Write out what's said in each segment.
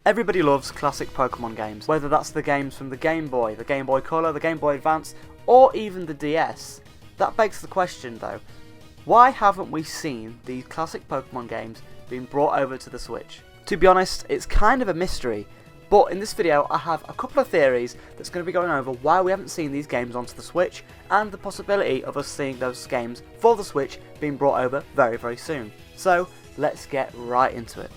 Everybody loves classic Pokemon games, whether that's the games from the Game Boy, the Game Boy Color, the Game Boy Advance, or even the DS. That begs the question though, why haven't we seen these classic Pokemon games being brought over to the Switch? To be honest, it's kind of a mystery, but in this video I have a couple of theories that's going to be going over why we haven't seen these games onto the Switch, and the possibility of us seeing those games for the Switch being brought over very, very soon. So, let's get right into it.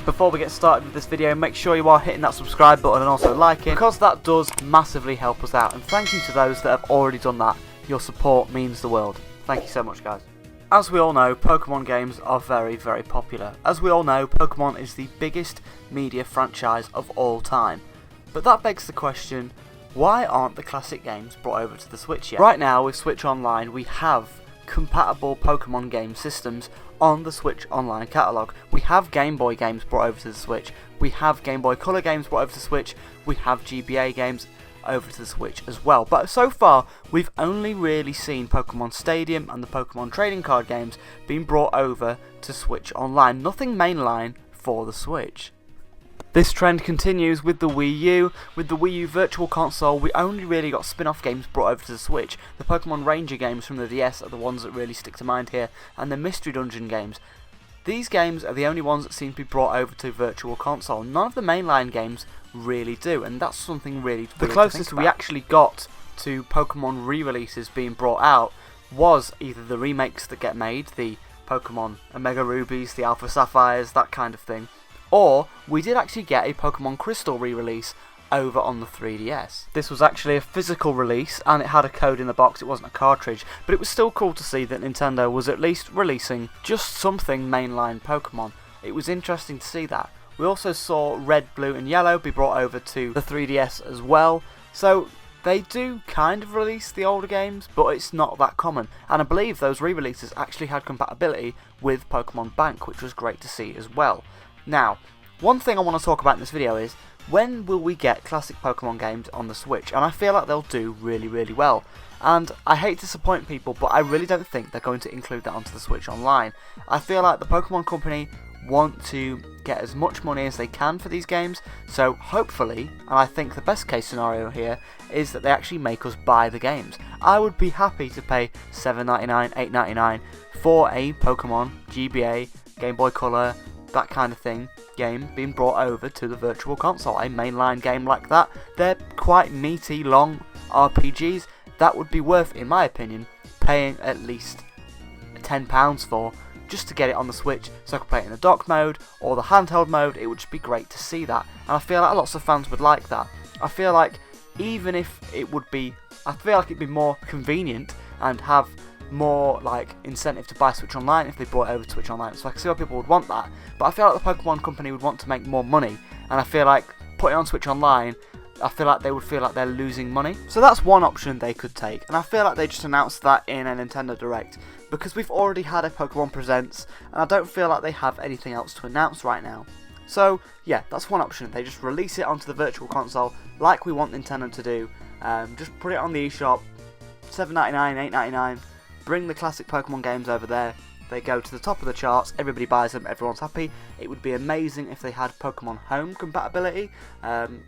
Before we get started with this video, make sure you are hitting that subscribe button and also liking, because that does massively help us out, and thank you to those that have already done that. Your support means the world. Thank you so much, guys. As we all know, Pokemon games are very, very popular. As we all know, Pokemon is the biggest media franchise of all time. But that begs the question, why aren't the classic games brought over to the Switch yet? Right now with Switch Online we have compatible Pokemon game systems on the Switch Online catalogue. We have Game Boy games brought over to the Switch, we have Game Boy Color games brought over to the Switch, we have GBA games over to the Switch as well. But so far we've only really seen Pokemon Stadium and the Pokemon trading card games being brought over to Switch Online, nothing mainline for the Switch. This trend continues with the Wii U. With the Wii U Virtual Console, we only really got spin-off games brought over to the Switch. The Pokemon Ranger games from the DS are the ones that really stick to mind here, and the Mystery Dungeon games. These games are the only ones that seem to be brought over to Virtual Console. None of the mainline games really do, and that's something really to think about. The closest we actually got to Pokemon re-releases being brought out was either the remakes that get made, the Pokemon Omega Rubies, the Alpha Sapphires, that kind of thing, or we did actually get a Pokemon Crystal re-release over on the 3DS. This was actually a physical release and it had a code in the box, it wasn't a cartridge, but it was still cool to see that Nintendo was at least releasing just something mainline Pokemon. It was interesting to see that. We also saw Red, Blue and Yellow be brought over to the 3DS as well, so they do kind of release the older games, but it's not that common, and I believe those re-releases actually had compatibility with Pokemon Bank, which was great to see as well. Now, one thing I want to talk about in this video is, when will we get classic Pokemon games on the Switch? And I feel like they'll do really, really well. And I hate to disappoint people, but I really don't think they're going to include that onto the Switch Online. I feel like the Pokemon Company want to get as much money as they can for these games, so hopefully, and I think the best case scenario here, is that they actually make us buy the games. I would be happy to pay $7.99, $8.99 for a Pokemon, GBA, Game Boy Color, that kind of thing, game being brought over to the Virtual Console. A mainline game like that, they're quite meaty, long RPGs, that would be worth, in my opinion, paying at least £10 for, just to get it on the Switch, so I could play it in the dock mode, or the handheld mode. It would just be great to see that, and I feel like lots of fans would like that. I feel like even if it would be, I feel like it'd be more convenient and have more like incentive to buy Switch Online if they brought it over to Switch Online, so I can see why people would want that. But I feel like the Pokemon Company would want to make more money, and I feel like putting it on Switch Online, I feel like they would feel like they're losing money. So that's one option they could take, and I feel like they just announced that in a Nintendo Direct, because we've already had a Pokemon Presents, and I don't feel like they have anything else to announce right now. So yeah, that's one option. They just release it onto the Virtual Console like we want Nintendo to do. Just put it on the eShop, $7.99, $8.99. Bring the classic Pokemon games over there, they go to the top of the charts, everybody buys them, everyone's happy. It would be amazing if they had Pokemon Home compatibility,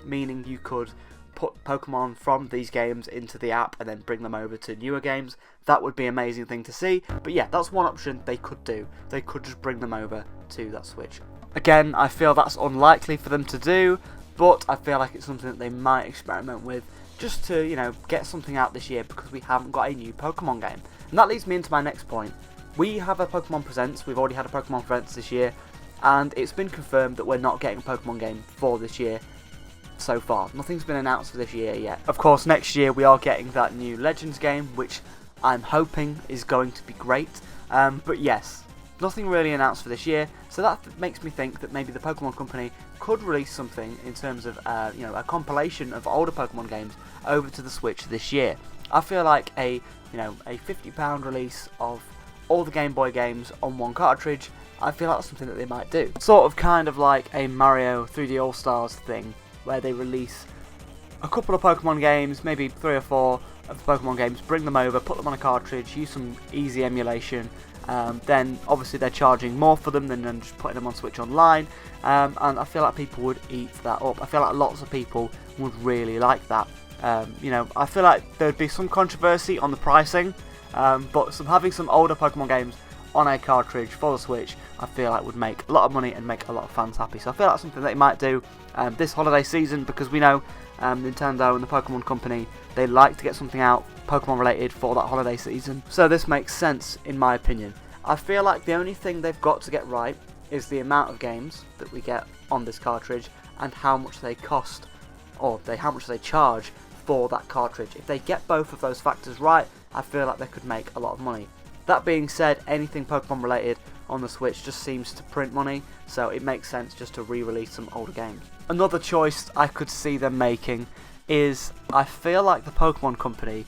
meaning you could put Pokemon from these games into the app and then bring them over to newer games. That would be an amazing thing to see, but yeah, that's one option they could do. They could just bring them over to that Switch. Again, I feel that's unlikely for them to do, but I feel like it's something that they might experiment with, just to, you know, get something out this year, because we haven't got a new Pokemon game. And that leads me into my next point. We have a Pokemon Presents, we've already had a Pokemon Presents this year, and it's been confirmed that we're not getting a Pokemon game for this year so far. Nothing's been announced for this year yet. Of course, next year we are getting that new Legends game, which I'm hoping is going to be great. But yes, nothing really announced for this year, so that makes me think that maybe the Pokemon Company could release something in terms of you know, a compilation of older Pokemon games over to the Switch this year. I feel like a £50 release of all the Game Boy games on one cartridge, I feel like that's something that they might do. Sort of kind of like a Mario 3D All-Stars thing, where they release a couple of Pokemon games, maybe 3 or 4, of the Pokemon games, bring them over, put them on a cartridge, use some easy emulation. Then obviously they're charging more for them than just putting them on Switch Online, and I feel like people would eat that up. I feel like lots of people would really like that. I feel like there would be some controversy on the pricing, but having some older Pokemon games on a cartridge for the Switch, I feel like would make a lot of money and make a lot of fans happy. So I feel like something they might do this holiday season, because we know Nintendo and the Pokemon Company, they like to get something out Pokemon related for that holiday season. So this makes sense in my opinion. I feel like the only thing they've got to get right is the amount of games that we get on this cartridge and how much they cost, or how much they charge for that cartridge. If they get both of those factors right, I feel like they could make a lot of money. That being said, anything Pokemon related on the Switch just seems to print money, so it makes sense just to re-release some older games. Another choice I could see them making is, I feel like the Pokemon Company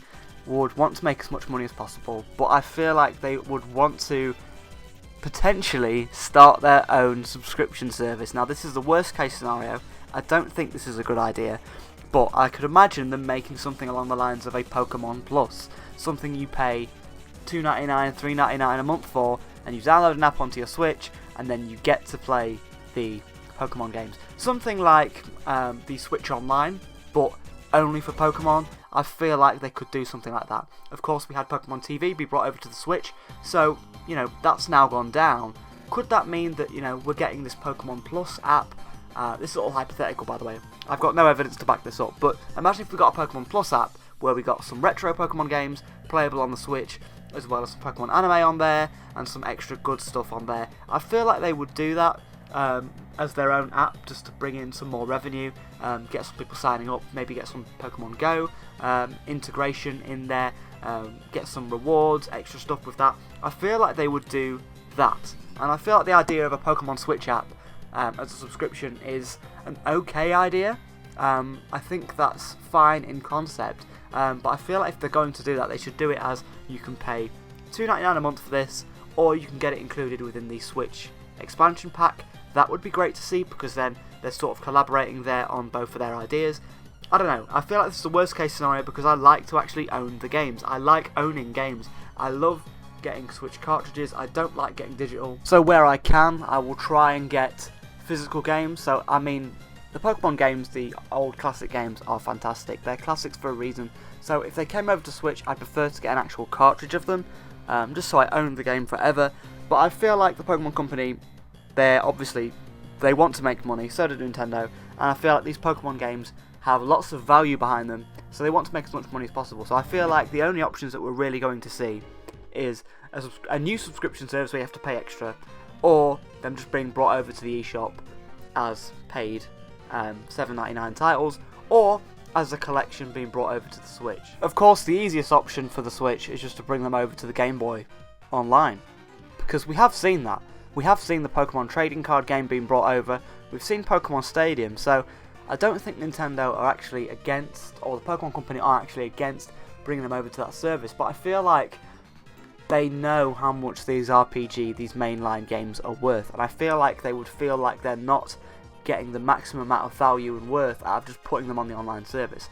would want to make as much money as possible, but I feel like they would want to potentially start their own subscription service. Now this is the worst case scenario, I don't think this is a good idea, but I could imagine them making something along the lines of a Pokemon Plus, something you pay $2.99, $3.99 a month for, and you download an app onto your Switch, and then you get to play the Pokemon games. Something like the Switch Online, but only for Pokemon. I feel like they could do something like that. Of course, we had Pokemon TV be brought over to the Switch, so, that's now gone down. Could that mean that, we're getting this Pokemon Plus app? This is all hypothetical, by the way. I've got no evidence to back this up, but imagine if we got a Pokemon Plus app where we got some retro Pokemon games playable on the Switch, as well as some Pokemon anime on there, and some extra good stuff on there. I feel like they would do that as their own app, just to bring in some more revenue, get some people signing up, maybe get some Pokemon Go integration in there, get some rewards, extra stuff with that. I feel like they would do that, and I feel like the idea of a Pokemon Switch app as a subscription is an okay idea. I think that's fine in concept, but I feel like if they're going to do that, they should do it as you can pay $2.99 a month for this, or you can get it included within the Switch expansion pack. That would be great to see, because then they're sort of collaborating there on both of their ideas. I don't know, I feel like this is the worst case scenario, because I like to actually own the games. I like owning games. I love getting Switch cartridges, I don't like getting digital. So where I can, I will try and get physical games. So I mean, the Pokemon games, the old classic games, are fantastic. They're classics for a reason. So if they came over to Switch, I'd prefer to get an actual cartridge of them, just so I own the game forever. But I feel like the Pokemon Company, they want to make money, so do Nintendo, and I feel like these Pokemon games have lots of value behind them, so they want to make as much money as possible. So I feel like the only options that we're really going to see is a new subscription service where you have to pay extra, or them just being brought over to the eShop as paid $7.99 titles, or as a collection being brought over to the Switch. Of course, the easiest option for the Switch is just to bring them over to the Game Boy Online, because we have seen that. We have seen the Pokemon trading card game being brought over, we've seen Pokemon Stadium, so I don't think Nintendo are actually against, or the Pokemon Company are actually against bringing them over to that service, but I feel like they know how much these RPG, these mainline games are worth, and I feel like they would feel like they're not getting the maximum amount of value and worth out of just putting them on the online service.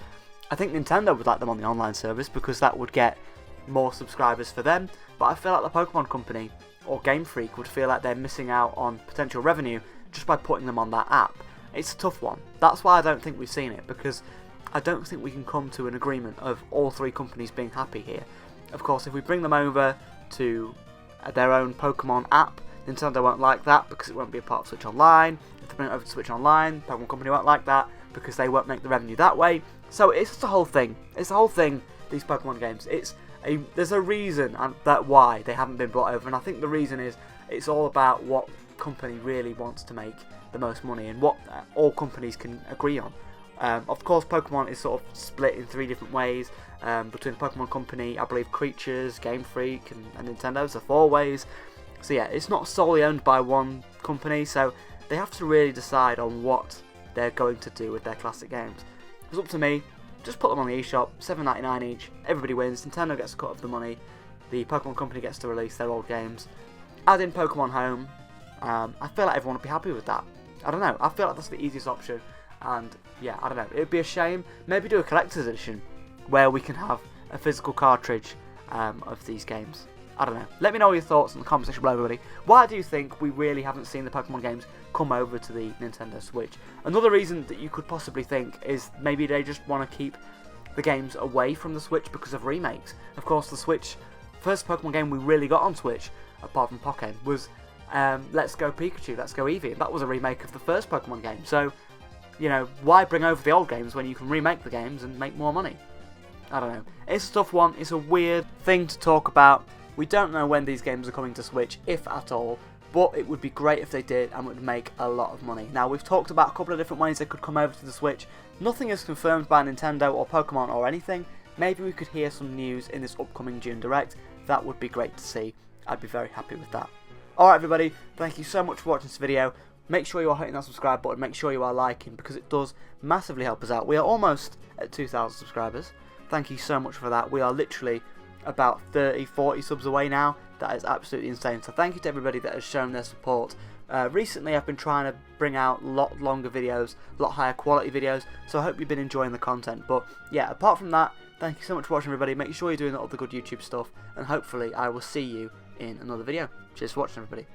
I think Nintendo would like them on the online service because that would get more subscribers for them, but I feel like the Pokemon Company or Game Freak would feel like they're missing out on potential revenue just by putting them on that app. It's a tough one. That's why I don't think we've seen it, because I don't think we can come to an agreement of all three companies being happy here. Of course, if we bring them over to their own Pokemon app, Nintendo won't like that because it won't be a part of Switch Online. If they bring it over to Switch Online, Pokemon Company won't like that because they won't make the revenue that way. So it's just a whole thing. It's the whole thing, these Pokemon games. There's a reason that why they haven't been brought over, and I think the reason is it's all about what company really wants to make the most money and what all companies can agree on. Of course, Pokemon is sort of split in three different ways between the Pokemon Company, I believe Creatures, Game Freak, and Nintendo, so 4 ways. So yeah, it's not solely owned by one company, so they have to really decide on what they're going to do with their classic games. It's up to me. Just put them on the eShop, $7.99 each, everybody wins, Nintendo gets a cut of the money, the Pokemon Company gets to release their old games. Add in Pokemon Home, I feel like everyone would be happy with that. I don't know, I feel like that's the easiest option, and yeah, I don't know, it would be a shame, maybe do a collector's edition, where we can have a physical cartridge of these games. I don't know. Let me know your thoughts in the comment section below, everybody. Why do you think we really haven't seen the Pokemon games come over to the Nintendo Switch? Another reason that you could possibly think is maybe they just want to keep the games away from the Switch because of remakes. Of course, the first Pokemon game we really got on Switch, apart from Pokken, was Let's Go Pikachu, Let's Go Eevee. That was a remake of the first Pokemon game. So, you know, why bring over the old games when you can remake the games and make more money? I don't know. It's a tough one. It's a weird thing to talk about. We don't know when these games are coming to Switch, if at all, but it would be great if they did and would make a lot of money. Now, we've talked about a couple of different ways they could come over to the Switch. Nothing is confirmed by Nintendo or Pokemon or anything. Maybe we could hear some news in this upcoming June Direct. That would be great to see. I'd be very happy with that. Alright everybody, thank you so much for watching this video. Make sure you are hitting that subscribe button, make sure you are liking, because it does massively help us out. We are almost at 2,000 subscribers. Thank you so much for that. We are literally about 30-40 subs away now. That is absolutely insane. So thank you to everybody that has shown their support. Recently I've been trying to bring out a lot longer videos, a lot higher quality videos, so I hope you've been enjoying the content. But yeah, apart from that, thank you so much for watching everybody. Make sure you're doing all the good YouTube stuff, and hopefully I will see you in another video. Cheers for watching everybody.